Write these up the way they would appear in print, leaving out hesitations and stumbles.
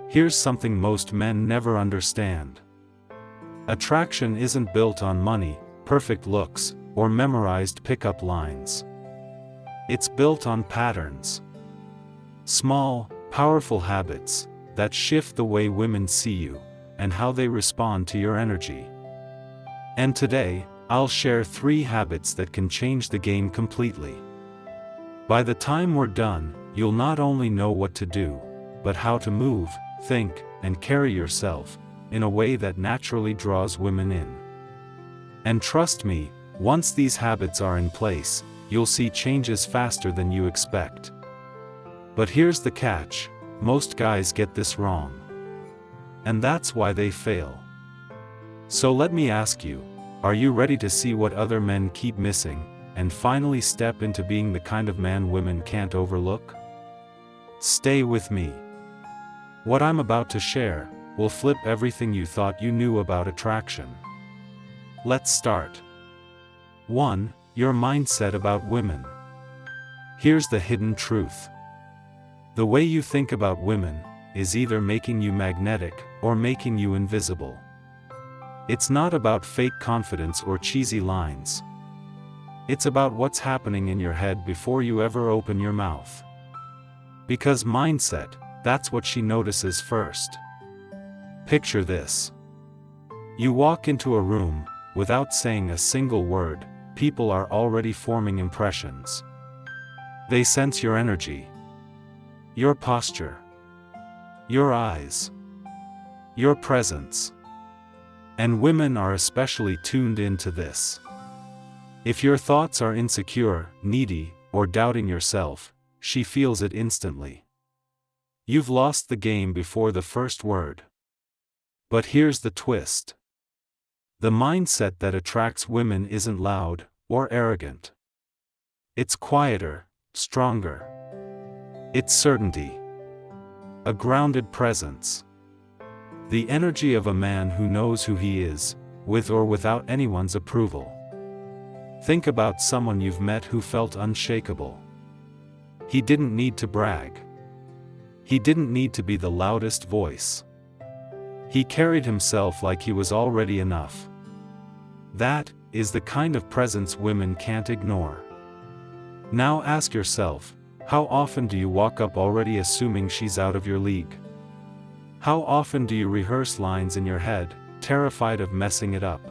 Here's something most men never understand. Attraction isn't built on money, perfect looks, or memorized pickup lines. It's built on patterns. Small, powerful habits that shift the way women see you and how they respond to your energy. And today, I'll share 3 habits that can change the game completely. By the time we're done, you'll not only know what to do, but how to move, think, and carry yourself in a way that naturally draws women in. And trust me, once these habits are in place, you'll see changes faster than you expect. But here's the catch: most guys get this wrong. And that's why they fail. So let me ask you, are you ready to see what other men keep missing, and finally step into being the kind of man women can't overlook? Stay with me. What I'm about to share will flip everything you thought you knew about attraction. Let's start. 1. Your mindset about women. Here's the hidden truth. The way you think about women is either making you magnetic or making you invisible. It's not about fake confidence or cheesy lines. It's about what's happening in your head before you ever open your mouth. Because mindset, that's what she notices first. Picture this. You walk into a room, without saying a single word, people are already forming impressions. They sense your energy, your posture, your eyes, your presence. And women are especially tuned into this. If your thoughts are insecure, needy, or doubting yourself, she feels it instantly. You've lost the game before the first word. But here's the twist. The mindset that attracts women isn't loud or arrogant. It's quieter, stronger. It's certainty. A grounded presence. The energy of a man who knows who he is, with or without anyone's approval. Think about someone you've met who felt unshakable. He didn't need to brag. He didn't need to be the loudest voice. He carried himself like he was already enough. That is the kind of presence women can't ignore. Now ask yourself, how often do you walk up already assuming she's out of your league? How often do you rehearse lines in your head, terrified of messing it up?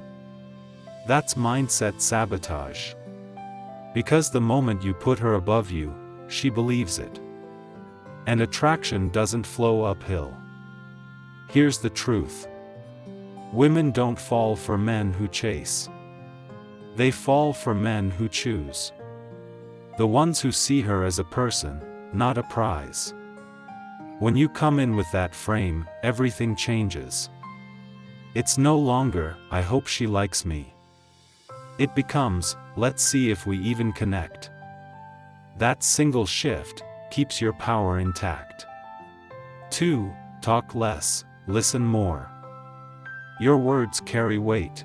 That's mindset sabotage. Because the moment you put her above you, she believes it. And attraction doesn't flow uphill. Here's the truth. Women don't fall for men who chase. They fall for men who choose. The ones who see her as a person, not a prize. When you come in with that frame, everything changes. It's no longer, I hope she likes me. It becomes, let's see if we even connect. That single shift keeps your power intact. 2. Talk less, listen more. Your words carry weight.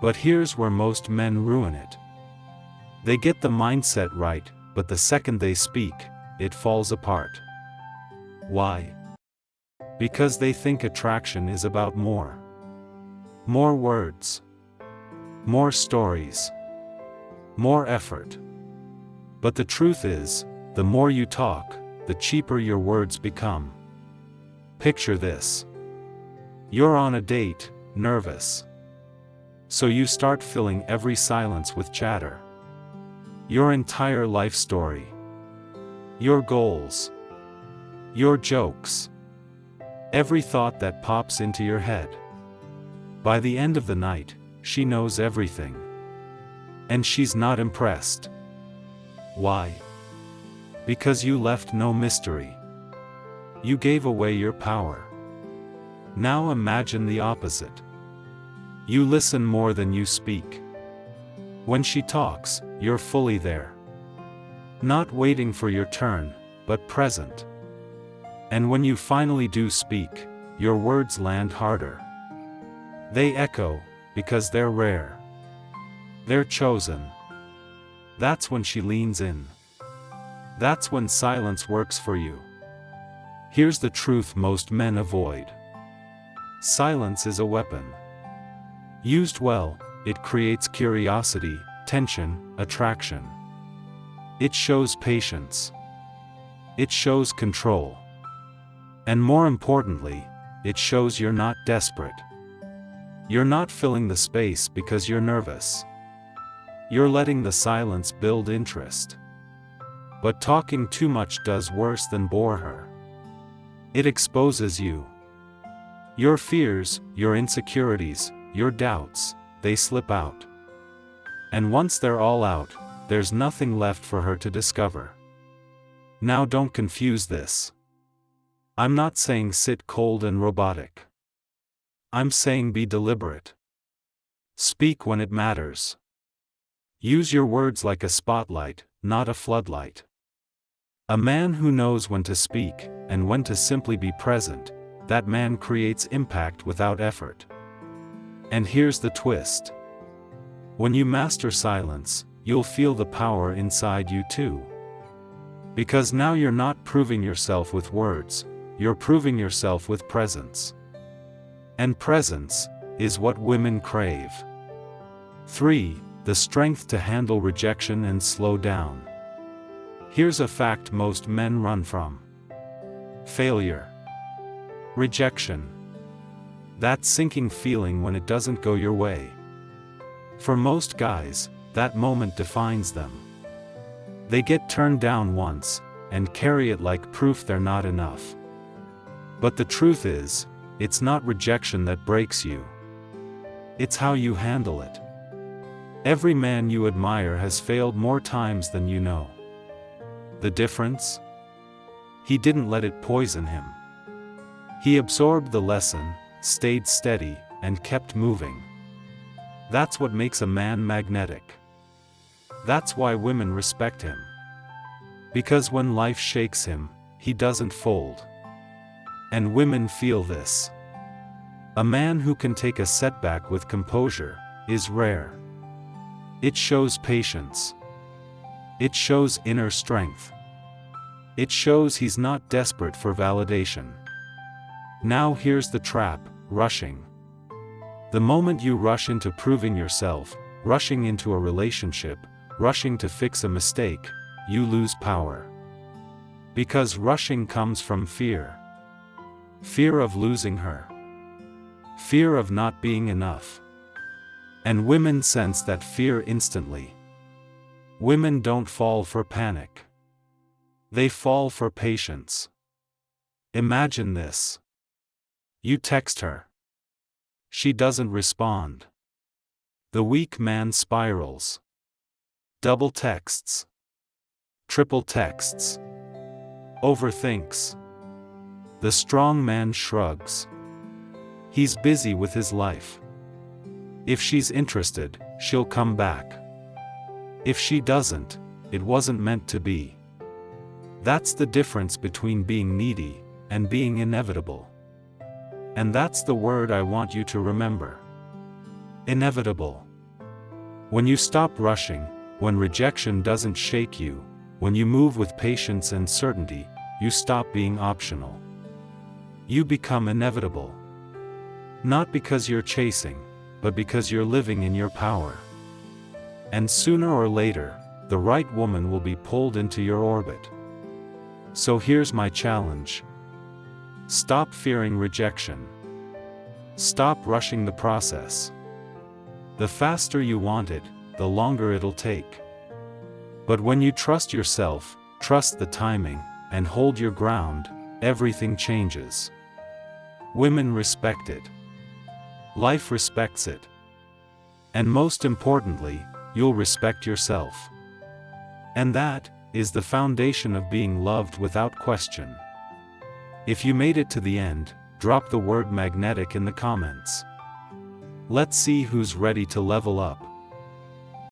But here's where most men ruin it. They get the mindset right, but the second they speak, it falls apart. Why? Because they think attraction is about more. More words. More stories. More effort. But the truth is, the more you talk, the cheaper your words become. Picture this. You're on a date, nervous. So you start filling every silence with chatter. Your entire life story. Your goals. Your jokes. Every thought that pops into your head. By the end of the night, she knows everything. And she's not impressed. Why? Because you left no mystery. You gave away your power. Now imagine the opposite. You listen more than you speak. When she talks, you're fully there. Not waiting for your turn, but present. And when you finally do speak, your words land harder. They echo, because they're rare. They're chosen. That's when she leans in. That's when silence works for you. Here's the truth most men avoid. Silence is a weapon. Used well, it creates curiosity, tension, attraction. It shows patience. It shows control. And more importantly, it shows you're not desperate. You're not filling the space because you're nervous. You're letting the silence build interest. But talking too much does worse than bore her. It exposes you. Your fears, your insecurities, your doubts, they slip out. And once they're all out, there's nothing left for her to discover. Now don't confuse this. I'm not saying sit cold and robotic. I'm saying be deliberate. Speak when it matters. Use your words like a spotlight, not a floodlight. A man who knows when to speak, and when to simply be present, that man creates impact without effort. And here's the twist. When you master silence, you'll feel the power inside you too. Because now you're not proving yourself with words, you're proving yourself with presence. And presence is what women crave. 3. The strength to handle rejection and slow down. Here's a fact most men run from. Failure. Rejection. That sinking feeling when it doesn't go your way. For most guys, that moment defines them. They get turned down once, and carry it like proof they're not enough. But the truth is, it's not rejection that breaks you. It's how you handle it. Every man you admire has failed more times than you know. The difference? He didn't let it poison him. He absorbed the lesson, stayed steady, and kept moving. That's what makes a man magnetic. That's why women respect him. Because when life shakes him, he doesn't fold. And women feel this. A man who can take a setback with composure is rare. It shows patience. It shows inner strength. It shows he's not desperate for validation. Now here's the trap: rushing. The moment you rush into proving yourself, rushing into a relationship, rushing to fix a mistake, you lose power. Because rushing comes from fear. Fear of losing her. Fear of not being enough. And women sense that fear instantly. Women don't fall for panic. They fall for patience. Imagine this. You text her. She doesn't respond. The weak man spirals. Double texts. Triple texts. Overthinks. The strong man shrugs. He's busy with his life. If she's interested, she'll come back. If she doesn't, it wasn't meant to be. That's the difference between being needy and being inevitable. And that's the word I want you to remember. Inevitable. When you stop rushing, when rejection doesn't shake you, when you move with patience and certainty, you stop being optional. You become inevitable. Not because you're chasing, but because you're living in your power. And sooner or later, the right woman will be pulled into your orbit. So here's my challenge. Stop fearing rejection. Stop rushing the process. The faster you want it, the longer it'll take. But when you trust yourself, trust the timing, and hold your ground, everything changes. Women respect it. Life respects it. And most importantly, you'll respect yourself. And that is the foundation of being loved without question. If you made it to the end, drop the word magnetic in the comments. Let's see who's ready to level up.